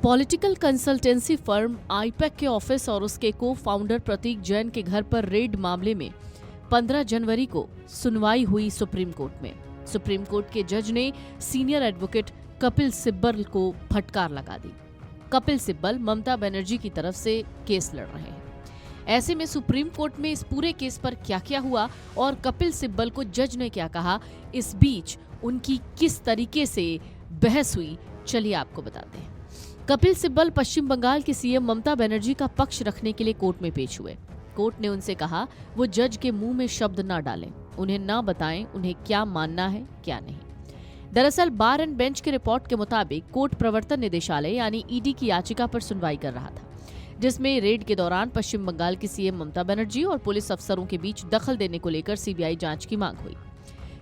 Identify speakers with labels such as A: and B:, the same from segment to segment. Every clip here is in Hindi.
A: पॉलिटिकल कंसल्टेंसी फर्म आईपैक के ऑफिस और उसके को फाउंडर प्रतीक जैन के घर पर रेड मामले में 15 जनवरी को सुनवाई हुई सुप्रीम कोर्ट में। सुप्रीम कोर्ट के जज ने सीनियर एडवोकेट कपिल सिब्बल को फटकार लगा दी। कपिल सिब्बल ममता बनर्जी की तरफ से केस लड़ रहे हैं। ऐसे में सुप्रीम कोर्ट में इस पूरे केस पर क्या क्या हुआ और कपिल सिब्बल को जज ने क्या कहा, इस बीच उनकी किस तरीके से बहस हुई, चलिए आपको बताते हैं। कपिल सिब्बल पश्चिम बंगाल की सीएम ममता बनर्जी का पक्ष रखने के लिए कोर्ट में पेश हुए। कोर्ट ने उनसे कहा वो जज के मुंह में शब्द ना डालें, उन्हें ना बताएं उन्हें क्या मानना है क्या नहीं। दरअसल बार एंड बेंच के रिपोर्ट के मुताबिक कोर्ट प्रवर्तन निदेशालय यानी ईडी की याचिका पर सुनवाई कर रहा था, जिसमें रेड के दौरान पश्चिम बंगाल की सीएम ममता बनर्जी और पुलिस अफसरों के बीच दखल देने को लेकर सीबीआई जांच की मांग हुई।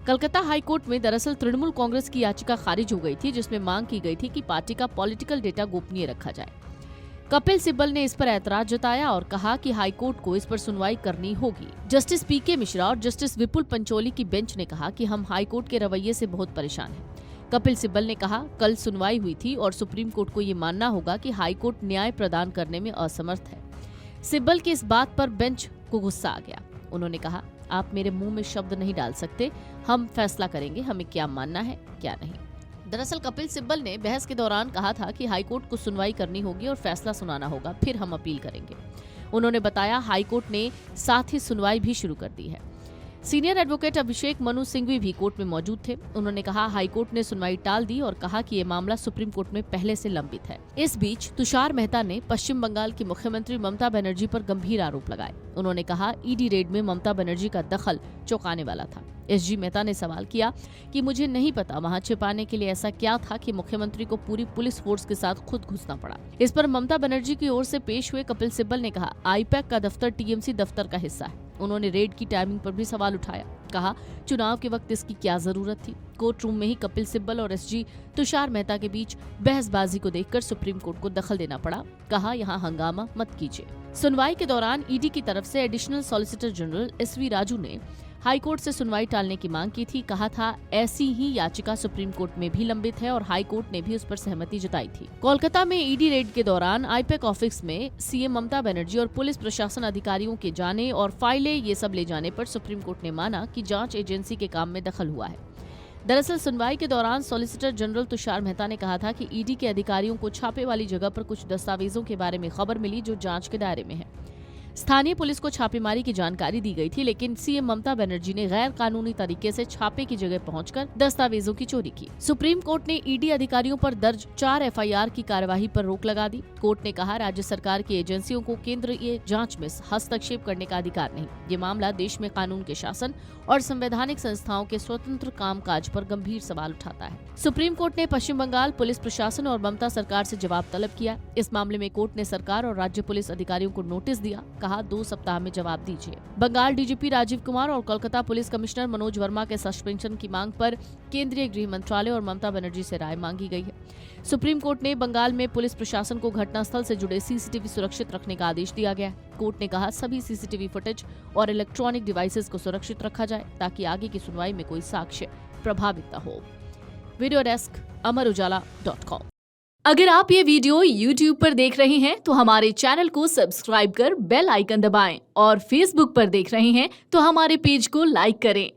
A: कलकत्ता हाई कोर्ट में दरअसल तृणमूल कांग्रेस की याचिका खारिज हो गई थी, जिसमें मांग की गई थी कि पार्टी का पॉलिटिकल डेटा गोपनीय रखा जाए। कपिल सिब्बल ने इस पर ऐतराज जताया और कहा कि हाई कोर्ट को इस पर सुनवाई करनी होगी। जस्टिस पीके मिश्रा और जस्टिस विपुल पंचोली की बेंच ने कहा कि हम हाई कोर्ट के रवैये से बहुत परेशान हैं। कपिल सिब्बल ने कहा, कल सुनवाई हुई थी और सुप्रीम कोर्ट को ये मानना होगा कि हाई कोर्ट न्याय प्रदान करने में असमर्थ है। सिब्बल की इस बात पर बेंच को गुस्सा आ गया। उन्होंने कहा, आप मेरे मुंह में शब्द नहीं डाल सकते, हम फैसला करेंगे हमें क्या मानना है क्या नहीं। दरअसल कपिल सिब्बल ने बहस के दौरान कहा था कि हाईकोर्ट को सुनवाई करनी होगी और फैसला सुनाना होगा, फिर हम अपील करेंगे। उन्होंने बताया हाईकोर्ट ने साथ ही सुनवाई भी शुरू कर दी है। सीनियर एडवोकेट अभिषेक मनु सिंघवी भी कोर्ट में मौजूद थे। उन्होंने कहा हाईकोर्ट ने सुनवाई टाल दी और कहा कि ये मामला सुप्रीम कोर्ट में पहले से लंबित है। इस बीच तुषार मेहता ने पश्चिम बंगाल की मुख्यमंत्री ममता बनर्जी पर गंभीर आरोप लगाए। उन्होंने कहा ईडी रेड में ममता बनर्जी का दखल चौंकाने वाला था। एसजी मेहता ने सवाल किया कि मुझे नहीं पता वहां छिपाने के लिए ऐसा क्या था कि मुख्यमंत्री को पूरी पुलिस फोर्स के साथ खुद घुसना पड़ा। इस पर ममता बनर्जी की ओर से पेश हुए कपिल सिब्बल ने कहा आईपैक का दफ्तर टीएमसी दफ्तर का हिस्सा है। उन्होंने रेड की टाइमिंग पर भी सवाल उठाया, कहा चुनाव के वक्त इसकी क्या जरूरत थी। कोर्ट रूम में ही कपिल सिब्बल और एसजी तुषार मेहता के बीच बहसबाजी को देखकर सुप्रीम कोर्ट को दखल देना पड़ा। कहा यहाँ हंगामा मत कीजिए। सुनवाई के दौरान ईडी की तरफ से additional solicitor general SV Raju ने हाईकोर्ट से सुनवाई टालने की मांग की थी। कहा था ऐसी ही याचिका सुप्रीम कोर्ट में भी लंबित है और हाई कोर्ट ने भी उस पर सहमति जताई थी। कोलकाता में ईडी रेड के दौरान आईपैक ऑफिस में सीएम ममता बनर्जी और पुलिस प्रशासन अधिकारियों के जाने और फाइलें ये सब ले जाने पर सुप्रीम कोर्ट ने माना कि जांच एजेंसी के काम में दखल हुआ है। दरअसल सुनवाई के दौरान सॉलिसिटर जनरल तुषार मेहता ने कहा था कि ईडी के अधिकारियों को छापे वाली जगह पर कुछ दस्तावेजों के बारे में खबर मिली जो जांच के दायरे में है। स्थानीय पुलिस को छापेमारी की जानकारी दी गई थी, लेकिन सीएम ममता बनर्जी ने गैर कानूनी तरीके से छापे की जगह पहुंचकर दस्तावेजों की चोरी की। सुप्रीम कोर्ट ने ईडी अधिकारियों पर दर्ज 4 एफआईआर की कार्यवाही पर रोक लगा दी। कोर्ट ने कहा राज्य सरकार की एजेंसियों को केंद्रीय जांच में हस्तक्षेप करने का अधिकार नहीं। ये मामला देश में कानून के शासन और संवैधानिक संस्थाओं के स्वतंत्र कामकाज पर गंभीर सवाल उठाता है। सुप्रीम कोर्ट ने पश्चिम बंगाल पुलिस प्रशासन और ममता सरकार से जवाब तलब किया। इस मामले में कोर्ट ने सरकार और राज्य पुलिस अधिकारियों को नोटिस दिया। कहा 2 सप्ताह में जवाब दीजिए। बंगाल डीजीपी राजीव कुमार और कोलकाता पुलिस कमिश्नर मनोज वर्मा के सस्पेंशन की मांग पर केंद्रीय गृह मंत्रालय और ममता बनर्जी से राय मांगी गई है। सुप्रीम कोर्ट ने बंगाल में पुलिस प्रशासन को घटनास्थल से जुड़े सीसीटीवी सुरक्षित रखने का आदेश दिया गया है। कोर्ट ने कहा सभी सीसीटीवी फुटेज और इलेक्ट्रॉनिक डिवाइसेस को सुरक्षित रखा जाए ताकि आगे की सुनवाई में कोई साक्ष्य प्रभावित न हो। वीडियो डेस्क अमरउजाला.com। अगर आप ये वीडियो YouTube पर देख रहे हैं तो हमारे चैनल को सब्सक्राइब कर बेल आइकन दबाएं और Facebook पर देख रहे हैं तो हमारे पेज को लाइक करें।